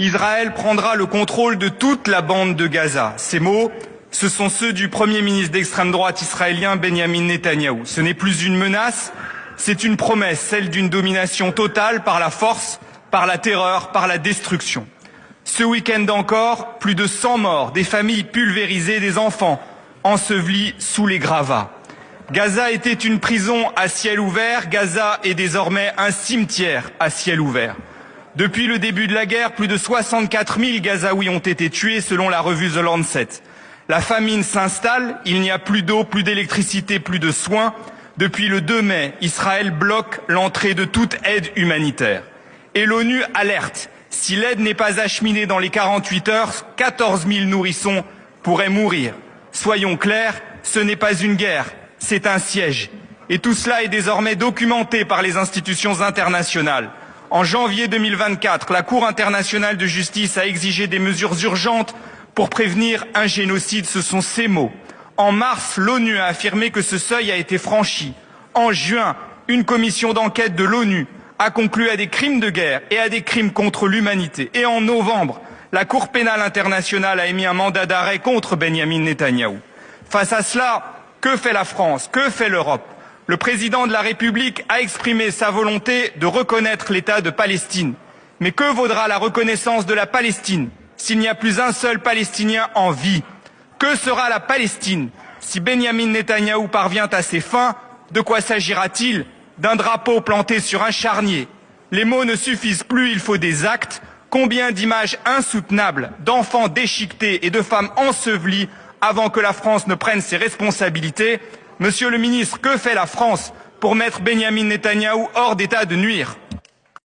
Israël prendra le contrôle de toute la bande de Gaza. Ces mots, ce sont ceux du Premier ministre d'extrême droite israélien Benyamin Netanyahou. Ce n'est plus une menace, c'est une promesse, celle d'une domination totale par la force, par la terreur, par la destruction. Ce week-end encore, plus de 100 morts, des familles pulvérisées, des enfants ensevelis sous les gravats. Gaza était une prison à ciel ouvert, Gaza est désormais un cimetière à ciel ouvert. Depuis le début de la guerre, plus de 64 000 Gazaouis ont été tués selon la revue The Lancet. La famine s'installe, il n'y a plus d'eau, plus d'électricité, plus de soins. Depuis le 2 mai, Israël bloque l'entrée de toute aide humanitaire. Et l'ONU alerte, si l'aide n'est pas acheminée dans les 48 heures, 14 000 nourrissons pourraient mourir. Soyons clairs, ce n'est pas une guerre, c'est un siège. Et tout cela est désormais documenté par les institutions internationales. En janvier 2024, la Cour internationale de justice a exigé des mesures urgentes pour prévenir un génocide, ce sont ces mots. En mars, l'ONU a affirmé que ce seuil a été franchi. En juin, une commission d'enquête de l'ONU a conclu à des crimes de guerre et à des crimes contre l'humanité. Et en novembre, la Cour pénale internationale a émis un mandat d'arrêt contre Benyamin Netanyahou. Face à cela, que fait la France? Que fait l'Europe? Le président de la République a exprimé sa volonté de reconnaître l'État de Palestine. Mais que vaudra la reconnaissance de la Palestine s'il n'y a plus un seul Palestinien en vie? Que sera la Palestine si Benyamin Netanyahou parvient à ses fins? De quoi s'agira-t-il? D'un drapeau planté sur un charnier? Les mots ne suffisent plus, il faut des actes. Combien d'images insoutenables d'enfants déchiquetés et de femmes ensevelies avant que la France ne prenne ses responsabilités? Monsieur le ministre, que fait la France pour mettre Benyamin Netanyahou hors d'état de nuire?